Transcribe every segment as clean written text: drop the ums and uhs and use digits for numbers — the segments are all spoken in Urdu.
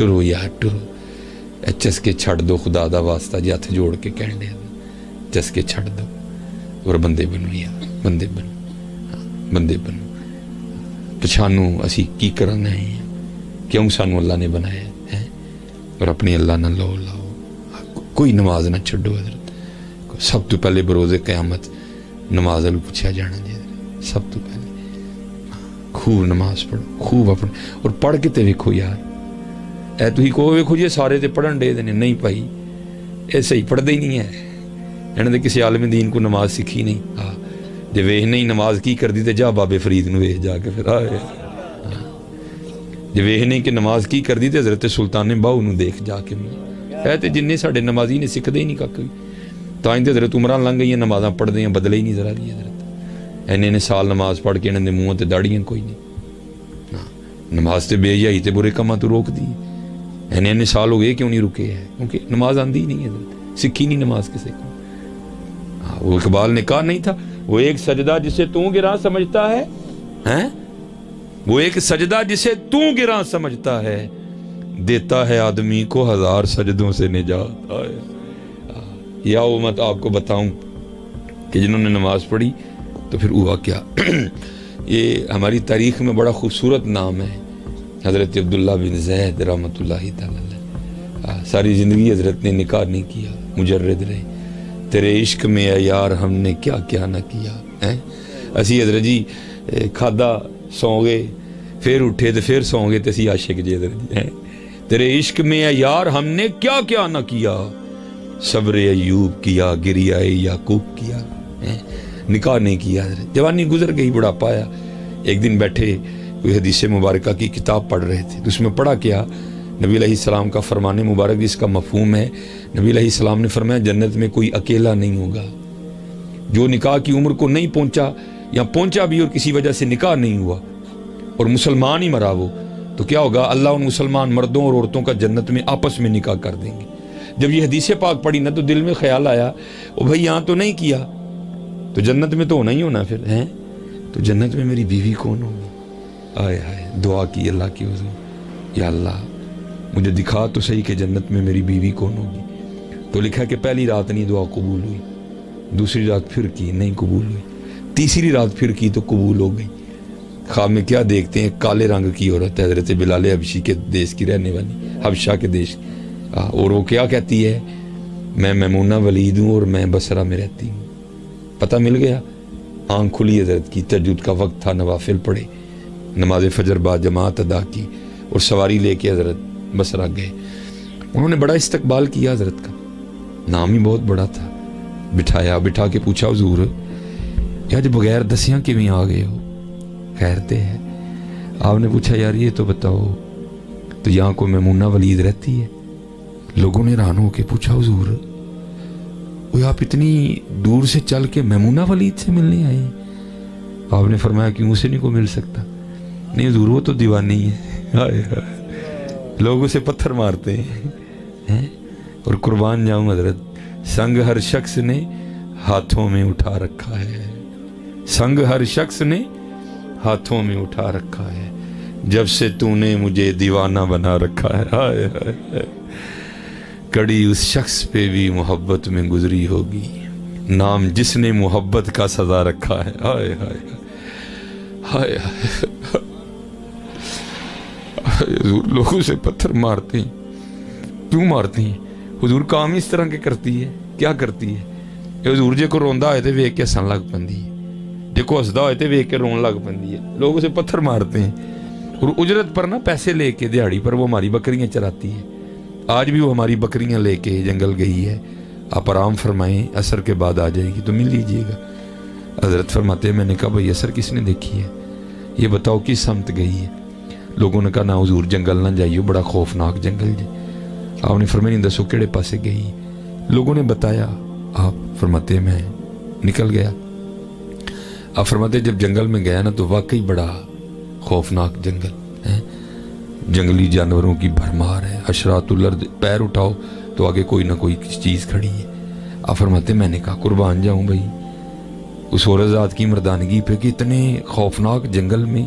ٹرو یار ٹرو چسکے چھڑ دو خدا دا واسطہ جی ہاتھ جوڑ کے کہنے چسکے چھڑ دو اور بندے بنو یار بندے بنو بندے بنو پچھانو اسی کی کرنا ہے کیوں سانو اللہ نے بنایا ہے اور اپنی اللہ نہ لو لاؤ کوئی نماز نہ چھڈو حضرت سب تو پہلے بروز قیامت نماز والوں پوچھا جانا جی سب تو پہلے خوب نماز پڑھو خوب اپنے اور پڑھ کے تے ویکھو یار اے تھی کہو ویکھو جی سارے تے پڑھن دے دینے نہیں پائی اے صحیح پڑھتے ہی نہیں ہے انہوں نے کسی عالم دین کو نماز سکھی نہیں ہاں جی ویخ نہیں نماز کی کر دی تے جا بابے فرید نو ویخ جا کے پھر آئے جی ویخ نہیں کہ نماز کی کر دی تے حضرت سلطان باہو نو دیکھ جا کے اے تے جننے ساڑے نمازی نے سکھ دے ہی نہیں کاکوی تائیں تے حضرت عمران لنگ گئی ہیں نمازاں پڑھ دیں بدلے ہی نہیں ذرا دی حضرت اینے سال نماز پڑھ کے انہوں نے منہ تے داڑیاں کوئی نہیں نماز تے بے حیائی تے برے کماں تو روک دی اینے سال ہو گئے کیوں نہیں رکے ہے کیونکہ نماز آندھی نہیں حضرت سکھی نہیں نماز کسے کو وہ اقبال نے کہا نہیں تھا وہ ایک سجدہ جسے تو گراں سمجھتا ہے وہ ایک سجدہ جسے تو گراں سمجھتا ہے دیتا ہے آدمی کو 1000 سجدوں سے نجات یا وہ میں آپ کو بتاؤں کہ جنہوں نے نماز پڑھی تو پھر ہوا کیا یہ ہماری تاریخ میں بڑا خوبصورت نام ہے حضرت عبداللہ بن زید رحمۃ اللہ تعالی ساری زندگی حضرت نے نکاح نہیں کیا مجرد رہے تیرے عشق میں اے یار ہم نے کیا کیا نہ کیا اسی حضرت جی کھادا سو گئے پھر اٹھے تو پھر سو گئے تو اسی عاشق جی حضرت جی تیرے عشق میں اے یار ہم نے کیا کیا نہ کیا صبر ایوب کیا گریہ یعقوب کیا نکاح نہیں کیا حضرت جوانی گزر گئی بڑھاپا آیا ایک دن بیٹھے کوئی حدیث مبارکہ کی کتاب پڑھ رہے تھے تو اس میں پڑھا کیا نبی علیہ السلام کا فرمان مبارک جس کا مفہوم ہے نبی علیہ السلام نے فرمایا جنت میں کوئی اکیلا نہیں ہوگا جو نکاح کی عمر کو نہیں پہنچا یا پہنچا بھی اور کسی وجہ سے نکاح نہیں ہوا اور مسلمان ہی مرا وہ تو کیا ہوگا اللہ ان مسلمان مردوں اور عورتوں کا جنت میں آپس میں نکاح کر دیں گے جب یہ حدیث پاک پڑھی نا تو دل میں خیال آیا او بھائی یہاں تو نہیں کیا تو جنت میں تو ہونا ہی ہونا پھر ہیں تو جنت میں میری بیوی کون ہوگی آئے آئے دعا کی اللہ کی حضور یا اللہ مجھے دکھا تو صحیح کہ جنت میں میری بیوی کون ہوگی تو لکھا کہ پہلی رات نہیں دعا قبول ہوئی دوسری رات پھر کی نہیں قبول ہوئی تیسری رات پھر کی تو قبول ہو گئی خواب میں کیا دیکھتے ہیں کالے رنگ کی عورت حضرت بلال حبشی کے دیش کی رہنے والی حبشہ کے دیش اور وہ کیا کہتی ہے میں میمونہ ولید ہوں اور میں بصرہ میں رہتی ہوں پتہ مل گیا آنکھ کھلی حضرت کی تہجد کا وقت تھا نوافل پڑھے نماز فجر بعد جماعت ادا کی اور سواری لے کے حضرت بصرہ گئے انہوں نے بڑا استقبال کیا حضرت کا نام ہی بہت بڑا تھا بٹھا کے پوچھا حضور یا جو بغیر دسیاں کیویں آ گئے ہو خیرتے ہے آپ نے پوچھا یار یہ تو بتاؤ تو یہاں کوئی میمونہ ولید رہتی ہے لوگوں نے حیران ہو کے پوچھا حضور وہ آپ اتنی دور سے چل کے میمونہ ولید سے ملنے آئے آپ نے فرمایا کیوں اسے نہیں کو مل سکتا نہیں حضور وہ تو دیوانی ہے لوگ اسے پتھر مارتے ہیں اور قربان جاؤں حضرت سنگ ہر شخص نے ہاتھوں میں اٹھا رکھا ہے سنگ ہر شخص نے ہاتھوں میں اٹھا رکھا ہے جب سے تو نے مجھے دیوانہ بنا رکھا ہے ہائے ہائے کڑی اس شخص پہ بھی محبت میں گزری ہوگی نام جس نے محبت کا سزا رکھا ہے ہائے ہائے ہائے ہائے حضور لوگوں سے پتھر مارتے ہیں کیوں مارتے ہیں حضور کام اس طرح کے کرتی ہے کیا کرتی ہے حضور جے کو روندا ہوئے تے ویکھ کے ہسن لگ پندی ہے جے کو ہسدا ہوئے تے ویکھ کے رون لگ پندی ہے لوگ اسے پتھر مارتے ہیں اور اجرت پر نا پیسے لے کے دیہاڑی پر وہ ہماری بکریاں چراتی ہے آج بھی وہ ہماری بکریاں لے کے جنگل گئی ہے آپ آرام فرمائیں عصر کے بعد آ جائے گی تو مل لیجئے گا حضرت فرماتے ہیں میں نے کہا بھئی عصر کس نے دیکھی ہے یہ بتاؤ کس سمت گئی ہے لوگوں نے کہا نا حضور جنگل نہ جائیو بڑا خوفناک جنگل جی آپ نے فرمایا نہیں دسو کیڑے پاسے گئی لوگوں نے بتایا آپ فرماتے ہیں میں نکل گیا آپ فرماتے ہیں جب جنگل میں گیا نا تو واقعی بڑا خوفناک جنگل ہے جنگلی جانوروں کی بھرمار ہے حشرات الارض پیر اٹھاؤ تو آگے کوئی نہ کوئی چیز کھڑی ہے آپ فرماتے ہیں میں نے کہا قربان جاؤں بھائی اس عورت ذات کی مردانگی پہ کہ اتنے خوفناک جنگل میں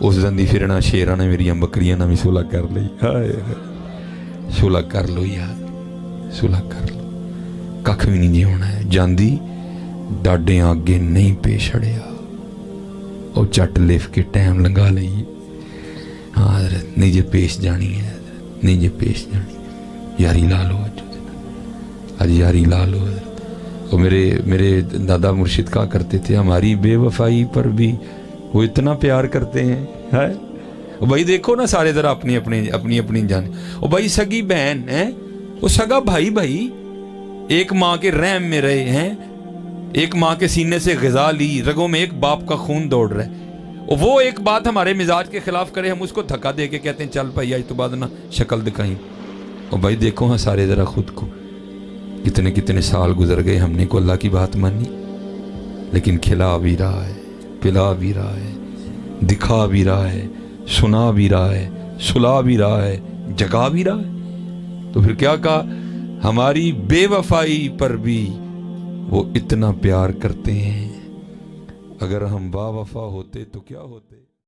اس دن دی پھرنا شیراں نے میری بکریاں نہ بھی صلح کر لی. ہائے صلح کر لو یار, صلح کر لو, ککھ بھی نہیں جی ہونا ہے. جاندی ڈاڈیاں اگے نہیں پیش اڑیا, او چٹ لف کے ٹائم لنگا لئیے. ہاں حضرت نہیں جے پیش جانی ہے, حضرت نہیں جے پیش جانی, یاری لا لو آج یاری لا لو حضرت. اور میرے دادا مرشد کہا کرتے تھے ہماری بے وفائی پر بھی وہ اتنا پیار کرتے ہیں. ہے بھائی دیکھو نا سارے ذرا اپنی اپنی جان. اور بھائی سگی بہن ہے, وہ سگا بھائی ایک ماں کے رحم میں رہے ہیں, ایک ماں کے سینے سے غذا لی, رگوں میں ایک باپ کا خون دوڑ رہا ہے. وہ ایک بات ہمارے مزاج کے خلاف کرے, ہم اس کو دھکا دے کے کہتے ہیں چل بھائی آج تو بعد نہ شکل دکھائیں. اور بھائی دیکھو ہاں سارے ذرا خود کو, کتنے سال گزر گئے, ہم نے کو اللہ کی بات مانی, لیکن کھلا بھی رہا ہے, پلا بھی رہا ہے, دکھا بھی رہا ہے, سنا بھی رہا ہے, سلا بھی رہا ہے, جگا بھی رہا ہے. تو پھر کیا کہا, ہماری بے وفائی پر بھی وہ اتنا پیار کرتے ہیں. اگر ہم با وفا ہوتے تو کیا ہوتے.